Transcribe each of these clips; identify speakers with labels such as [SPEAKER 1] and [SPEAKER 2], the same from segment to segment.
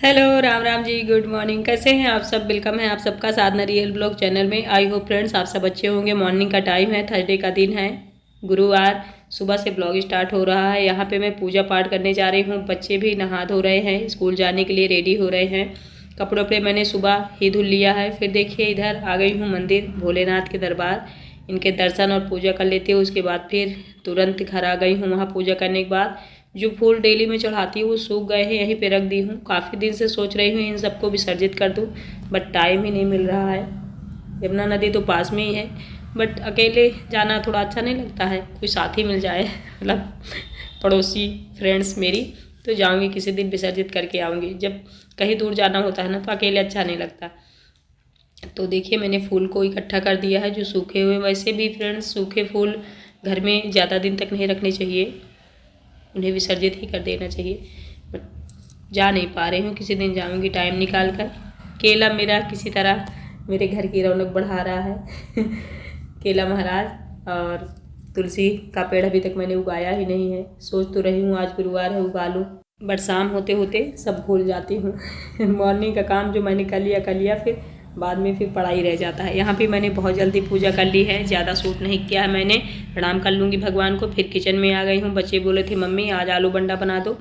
[SPEAKER 1] Hello Ram Ram ji, good morning. कैसे हैं आप सब? वेलकम है आप सबका साधना रियल ब्लॉग चैनल में। आई होप फ्रेंड्स आप सब अच्छे होंगे। मॉर्निंग का टाइम है, थर्सडे का दिन है, गुरुवार सुबह से ब्लॉग स्टार्ट हो रहा है। यहाँ पे मैं पूजा पाठ करने जा रही हूँ। बच्चे भी नहा धो रहे हैं, स्कूल जाने के लिए रेडी हो रहे हैं। कपड़ों पे मैंने सुबह ही धुल लिया है। फिर देखिए इधर आ गई हूँ मंदिर, भोलेनाथ के दरबार। इनके दर्शन और पूजा कर लेती हूँ। उसके बाद फिर तुरंत घर आ गई हूँ। वहाँ पूजा करने के बाद जो फूल डेली में चढ़ाती हूँ वो सूख गए हैं, यहीं पे रख दी हूँ। काफ़ी दिन से सोच रही हूँ इन सबको विसर्जित कर दूँ, बट टाइम ही नहीं मिल रहा है। यमुना नदी तो पास में ही है, बट अकेले जाना थोड़ा अच्छा नहीं लगता है। कोई साथी मिल जाए मतलब पड़ोसी फ्रेंड्स मेरी, तो जाऊँगी किसी दिन, विसर्जित करके आऊँगी। जब कहीं दूर जाना होता है ना तो अकेले अच्छा नहीं लगता। तो देखिए मैंने फूल को इकट्ठा कर दिया है जो सूखे हुए। वैसे भी फ्रेंड्स सूखे फूल घर में ज़्यादा दिन तक नहीं रखने चाहिए, उन्हें विसर्जित ही कर देना चाहिए। बट जा नहीं पा रही हूँ, किसी दिन जाऊँगी टाइम निकाल कर। केला मेरा किसी तरह मेरे घर की रौनक बढ़ा रहा है केला महाराज। और तुलसी का पेड़ अभी तक मैंने उगाया ही नहीं है। सोच तो रही हूँ आज गुरुवार है उगा लूँ, बट शाम होते होते सब भूल जाती हूँ मॉर्निंग का काम जो मैंने कर लिया, फिर बाद में फिर पढ़ाई रह जाता है। यहाँ पे मैंने बहुत जल्दी पूजा कर ली है, ज़्यादा शूट नहीं किया है मैंने। प्रणाम कर लूँगी भगवान को। फिर किचन में आ गई हूँ। बच्चे बोले थे मम्मी आज आलू बंडा बना दो,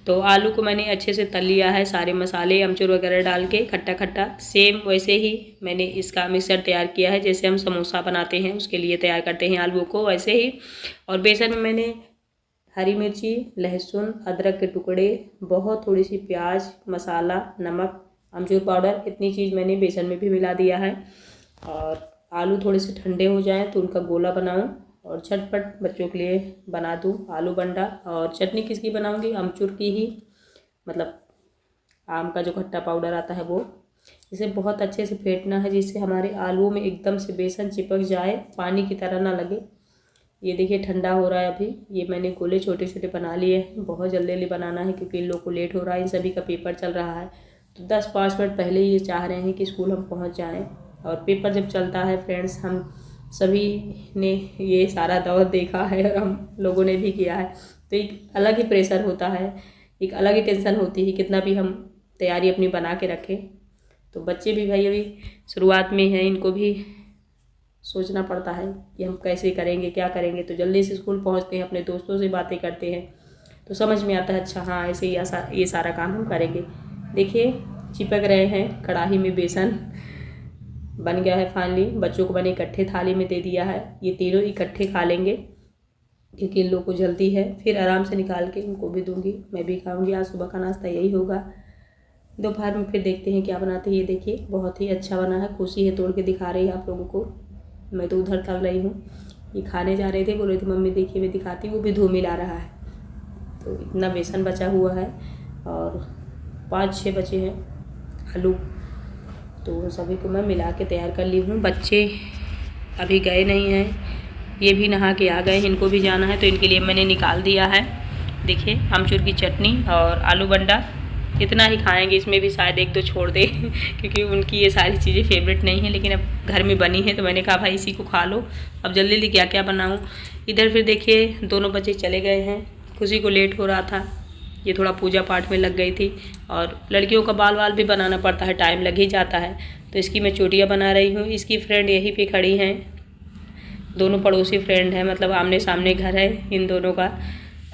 [SPEAKER 1] तो आलू को मैंने अच्छे से तल लिया है, सारे मसाले अमचूर वगैरह डाल के खट्टा खट्टा। सेम वैसे ही मैंने इसका मिक्सर तैयार किया है, जैसे हम समोसा बनाते हैं उसके लिए तैयार करते हैं आलू को, वैसे ही। और बेसन में मैंने हरी मिर्ची, लहसुन, अदरक के टुकड़े, बहुत थोड़ी सी प्याज, मसाला, नमक, अमचूर पाउडर, इतनी चीज़ मैंने बेसन में भी मिला दिया है। और आलू थोड़े से ठंडे हो जाएं तो उनका गोला बनाऊं और झटपट बच्चों के लिए बना दूं आलू बंडा। और चटनी किसकी बनाऊंगी? अमचूर की ही, मतलब आम का जो खट्टा पाउडर आता है वो। इसे बहुत अच्छे से फेंटना है जिससे हमारे आलूओं में एकदम से बेसन चिपक जाए, पानी की तरह ना लगे। ये देखिए ठंडा हो रहा है अभी। ये मैंने गोले छोटे छोटे बना लिए हैं। बहुत जल्दी जल्दी बनाना है क्योंकि इन लोग को लेट हो रहा है, इन सभी का पेपर चल रहा है। तो 10-5 मिनट पहले ये चाह रहे हैं कि स्कूल हम पहुंच जाएं। और पेपर जब चलता है फ्रेंड्स, हम सभी ने ये सारा दौर देखा है और हम लोगों ने भी किया है, तो एक अलग ही प्रेशर होता है, एक अलग ही टेंशन होती है कितना भी हम तैयारी अपनी बना के रखें। तो बच्चे भी भाई अभी शुरुआत में हैं, इनको भी सोचना पड़ता है कि हम कैसे करेंगे, क्या करेंगे। तो जल्दी से स्कूल पहुंचते हैं, अपने दोस्तों से बातें करते हैं, तो समझ में आता है अच्छा हाँ ऐसे ही ये सारा काम हम करेंगे। देखिए चिपक रहे हैं कढ़ाई में बेसन, बन गया है फाइनली। बच्चों को मैंने इकट्ठे थाली में दे दिया है, ये तीनों इकट्ठे खा लेंगे क्योंकि इन लोगों को जल्दी है। फिर आराम से निकाल के इनको भी दूंगी, मैं भी खाऊंगी। आज सुबह का नाश्ता यही होगा। दोपहर में फिर देखते हैं क्या बनाते हैं। ये देखिए बहुत ही अच्छा बना है, खुशी है तोड़ के दिखा रही है आप लोगों को। मैं तो उधर तल रही हूँ, ये खाने जा रहे थे, बोल रहे थे मम्मी देखिए मैं दिखाती हूँ। वो भी धो मिला रहा है। तो इतना बेसन बचा हुआ है और 5-6 बचे हैं आलू, तो सभी को मैं मिला के तैयार कर ली हूँ। बच्चे अभी गए नहीं हैं, ये भी नहा के आ गए, इनको भी जाना है तो इनके लिए मैंने निकाल दिया है। देखिए अमचूर की चटनी और आलू बंडा, इतना ही खाएंगे, इसमें भी शायद 1-2 छोड़ दे क्योंकि उनकी ये सारी चीज़ें फेवरेट नहीं है, लेकिन अब घर में बनी है तो मैंने कहा भाई इसी को खा लो। अब जल्दी जल्दी क्या क्या बनाऊँ। इधर फिर देखिए दोनों बच्चे चले गए हैं, खुशी को लेट हो रहा था, ये थोड़ा पूजा पाठ में लग गई थी। और लड़कियों का बाल वाल भी बनाना पड़ता है, टाइम लग ही जाता है। तो इसकी मैं चोटियाँ बना रही हूँ। इसकी फ्रेंड यहीं पे खड़ी हैं, दोनों पड़ोसी फ्रेंड हैं, मतलब आमने सामने घर है इन दोनों का,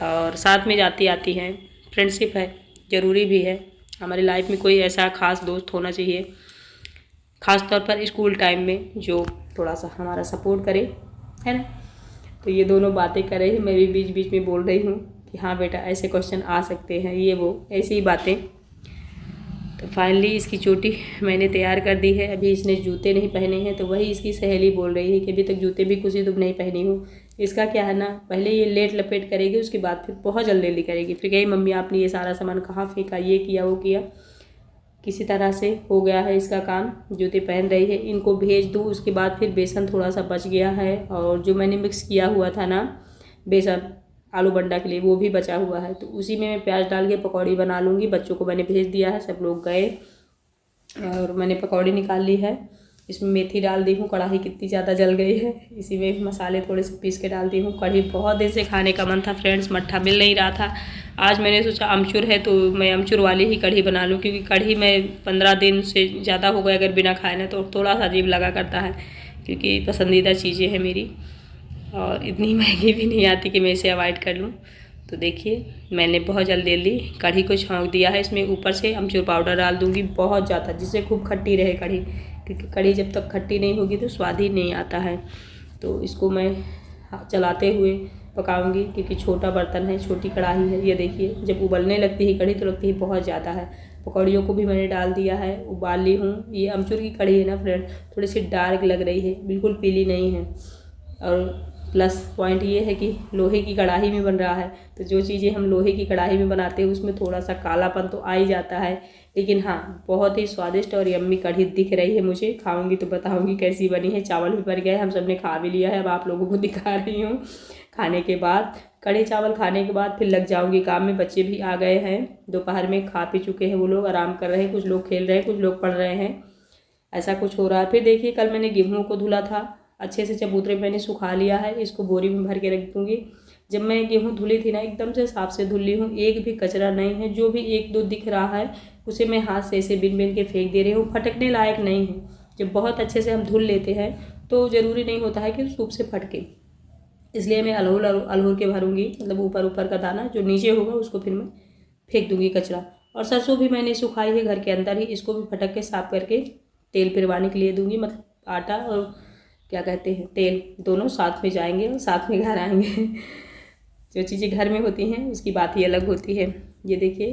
[SPEAKER 1] और साथ में जाती आती हैं। फ्रेंडशिप है, ज़रूरी भी है। हमारी लाइफ में कोई ऐसा ख़ास दोस्त होना चाहिए, ख़ास तौर पर स्कूल टाइम में, जो थोड़ा सा हमारा सपोर्ट करे, है ना। तो ये दोनों बातें कर रही हैं, मैं भी बीच बीच में बोल रही हूँ कि हाँ बेटा ऐसे क्वेश्चन आ सकते हैं, ये वो ऐसी ही बातें। तो फाइनली इसकी चोटी मैंने तैयार कर दी है। अभी इसने जूते नहीं पहने हैं, तो वही इसकी सहेली बोल रही है कि अभी तक जूते भी कुछ ही तुम नहीं पहनी हो। इसका क्या है ना, पहले ये लेट लपेट करेगी, उसके बाद फिर बहुत जल्दी जल्दी करेगी। फिर कही मम्मी आपने ये सारा सामान कहाँ फेंका, ये किया वो किया। किसी तरह से हो गया है इसका काम, जूते पहन रही है। इनको भेज दूँ, उसके बाद फिर बेसन थोड़ा सा बच गया है, और जो मैंने मिक्स किया हुआ था ना बेसन आलू बंडा के लिए, वो भी बचा हुआ है। तो उसी में मैं प्याज डाल के पकौड़ी बना लूँगी। बच्चों को मैंने भेज दिया है, सब लोग गए और मैंने पकौड़ी निकाल ली है। इसमें मेथी डाल दी हूँ, कढ़ाई कितनी ज़्यादा जल गई है। इसी में मसाले थोड़े से पीस के डाल दी हूँ। कढ़ी बहुत देर से खाने का मन था फ्रेंड्स, मट्ठा मिल नहीं रहा था, आज मैंने सोचा अमचूर है तो मैं अमचूर वाली ही कढ़ी बना लूँ, क्योंकि कढ़ी में 15 दिन से ज़्यादा हो गए अगर बिना खाए ना तो थोड़ा सा अजीब लगा करता है, क्योंकि पसंदीदा चीज़ें हैं मेरी और इतनी महंगी भी नहीं आती कि मैं इसे अवॉइड कर लूँ। तो देखिए मैंने बहुत जल्दी कढ़ी को छौंक दिया है। इसमें ऊपर से अमचूर पाउडर डाल दूँगी बहुत ज़्यादा, जिससे खूब खट्टी रहे कढ़ी, क्योंकि कढ़ी जब तक खट्टी नहीं होगी तो स्वाद ही नहीं आता है। तो इसको मैं चलाते हुए पकाऊंगी, क्योंकि छोटा बर्तन है, छोटी कढ़ाई है। ये देखिए जब उबलने लगती है कढ़ी तो लगती है बहुत ज़्यादा है। पकौड़ियों को भी मैंने डाल दिया है, उबाल ली हूँ। ये अमचूर की कढ़ी है ना फ्रेंड, थोड़ी सी डार्क लग रही है, बिल्कुल पीली नहीं है। और प्लस पॉइंट ये है कि लोहे की कढ़ाई में बन रहा है, तो जो चीज़ें हम लोहे की कढ़ाई में बनाते हैं उसमें थोड़ा सा कालापन तो आ ही जाता है, लेकिन हाँ बहुत ही स्वादिष्ट और यम्मी कढ़ी दिख रही है मुझे। खाऊंगी तो बताऊंगी कैसी बनी है। चावल भी बन गए, हम सब ने खा भी लिया है। अब आप लोगों को दिखा रही हूँ खाने के बाद। कढ़ी चावल खाने के बाद फिर लग जाऊंगी काम में। बच्चे भी आ गए हैं, दोपहर में खा पी चुके हैं, वो लोग आराम कर रहे हैं, कुछ लोग खेल रहे हैं, कुछ लोग पढ़ रहे हैं, ऐसा कुछ हो रहा है। फिर देखिए कल मैंने गेहूँ को धुला था अच्छे से, चबूतरे मैंने सुखा लिया है, इसको बोरी में भर के रख दूँगी। जब मैं गेहूँ धुली थी ना एकदम से साफ से धुल ली हूँ, एक भी कचरा नहीं है। जो भी एक दो दिख रहा है उसे मैं हाथ से ऐसे बिन बिन के फेंक दे रही हूँ, फटकने लायक नहीं है। जब बहुत अच्छे से हम धुल लेते हैं तो ज़रूरी नहीं होता है कि सूप से फटके, इसलिए मैं अलहुल के भरूँगी, मतलब ऊपर ऊपर का दाना जो नीचे होगा उसको फिर मैं फेंक दूँगी कचरा। और सरसों भी मैंने सुखाई है घर के अंदर ही, इसको भी फटक के साफ करके तेल पिरवाने के लिए दूँगी। मतलब आटा और क्या कहते हैं तेल, दोनों साथ में जाएंगे और साथ में घर आएंगे। जो चीज़ें घर में होती हैं उसकी बात ही अलग होती है। ये देखिए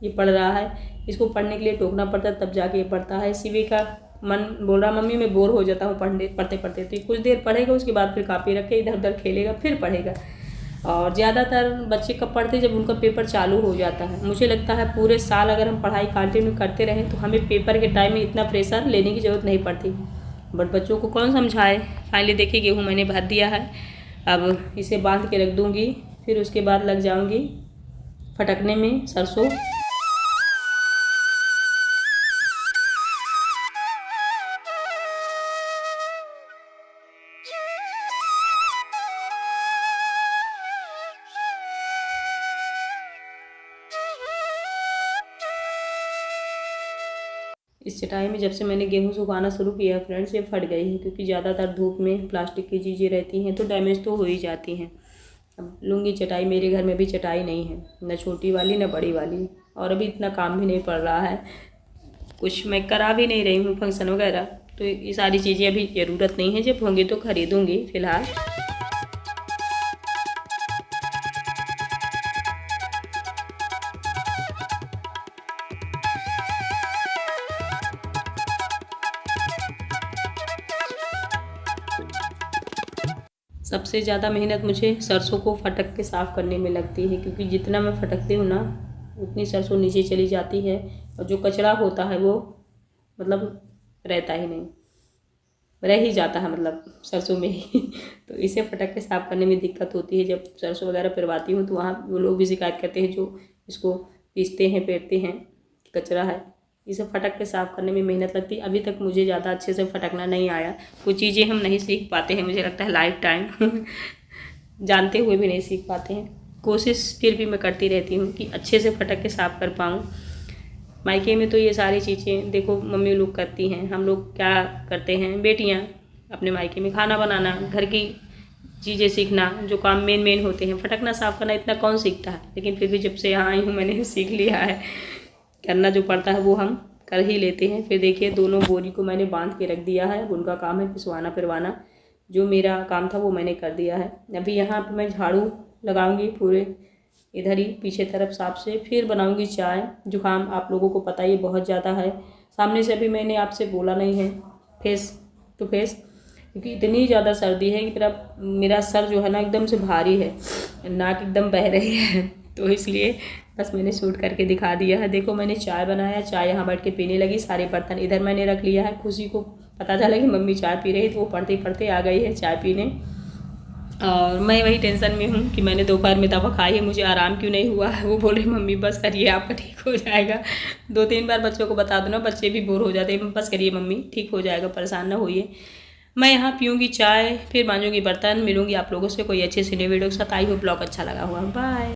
[SPEAKER 1] ये पढ़ रहा है, इसको पढ़ने के लिए टोकना पड़ता है तब जाके ये पढ़ता है। शिवी का मन बोल रहा मम्मी मैं बोर हो जाता हूँ पढ़ते पढ़ते, तो कुछ देर पढ़ेगा, उसके बाद फिर कापी रख के इधर उधर खेलेगा, फिर पढ़ेगा। और ज़्यादातर बच्चे कब पढ़ते जब उनका पेपर चालू हो जाता है। मुझे लगता है पूरे साल अगर हम पढ़ाई कंटिन्यू करते रहें तो हमें पेपर के टाइम में इतना प्रेशर लेने की ज़रूरत नहीं पड़ती, बट बच्चों को कौन समझाए। फाइनली देखिए गेहूँ मैंने भर दिया है, अब इसे बांध के रख दूँगी, फिर उसके बाद लग जाऊँगी फटकने में सरसों। इस चटाई में जब से मैंने गेहूँ सुखाना शुरू किया फ्रेंड्स ये फट गई है, क्योंकि ज़्यादातर धूप में प्लास्टिक की चीज़ें रहती हैं तो डैमेज तो हो ही जाती हैं। अब लूँगी चटाई, मेरे घर में भी चटाई नहीं है, न छोटी वाली न बड़ी वाली, और अभी इतना काम भी नहीं पड़ रहा है, कुछ मैं करा भी नहीं रही हूँ फंक्शन वगैरह, तो ये सारी चीज़ें अभी ज़रूरत नहीं है। जब होंगी तो ख़रीदूँगी फ़िलहाल। सबसे ज़्यादा मेहनत मुझे सरसों को फटक के साफ़ करने में लगती है, क्योंकि जितना मैं फटकती हूँ ना उतनी सरसों नीचे चली जाती है, और जो कचरा होता है वो मतलब रहता ही नहीं, रह ही जाता है मतलब सरसों में ही। तो इसे फटक के साफ़ करने में दिक्कत होती है। जब सरसों वगैरह पिरवाती हूँ तो वहाँ वो लोग भी शिकायत करते हैं जो इसको पीसते हैं पेरते हैं, कचरा है। इसे फटक के साफ़ करने में मेहनत लगती है। अभी तक मुझे ज़्यादा अच्छे से फटकना नहीं आया। कुछ चीज़ें हम नहीं सीख पाते हैं, मुझे लगता है लाइफ टाइम जानते हुए भी नहीं सीख पाते हैं। कोशिश फिर भी मैं करती रहती हूँ कि अच्छे से फटक के साफ़ कर पाऊँ। मायके में तो ये सारी चीज़ें देखो मम्मी लोग करती हैं, हम लोग क्या करते हैं, बेटियाँ अपने मायके में खाना बनाना, घर की चीज़ें सीखना, जो काम मेन होते हैं, फटकना साफ़ करना इतना कौन सीखता है। लेकिन फिर भी जब से यहाँ आई हूँ मैंने सीख लिया है, करना जो पड़ता है वो हम कर ही लेते हैं। फिर देखिए दोनों बोरी को मैंने बांध के रख दिया है, उनका काम है पिसवाना पिरवाना, जो मेरा काम था वो मैंने कर दिया है। अभी यहाँ पे मैं झाड़ू लगाऊंगी पूरे इधर ही पीछे तरफ साफ से, फिर बनाऊंगी चाय। जुकाम आप लोगों को पता ही बहुत ज़्यादा है, सामने से अभी मैंने आपसे बोला नहीं है फेस टू फेस, क्योंकि इतनी ज़्यादा सर्दी है कि मेरा सर जो है ना एकदम से भारी है, नाक एकदम बह रही है, तो इसलिए बस मैंने शूट करके दिखा दिया है। देखो मैंने चाय बनाया, चाय यहाँ बैठ के पीने लगी, सारे बर्तन इधर मैंने रख लिया है। खुशी को पता चला कि मम्मी चाय पी रही, तो वो पढ़ते पढ़ते आ गई है चाय पीने, और मैं वही टेंशन में हूँ कि मैंने दोपहर में दवा खाई है, मुझे आराम क्यों नहीं हुआ है। वो बोले मम्मी बस करिए आपका ठीक हो जाएगा। 2-3 बार बच्चों को बता दो ना, बच्चे भी बोर हो जाते हैं, बस करिए मम्मी ठीक हो जाएगा, परेशान ना होइए। मैं यहाँ पीऊँगी चाय, फिर मांजूँगी बर्तन। मिलूँगी आप लोगों से कोई अच्छे से नई वीडियो के साथ। आई होप ब्लॉग अच्छा लगा हुआ। बाय।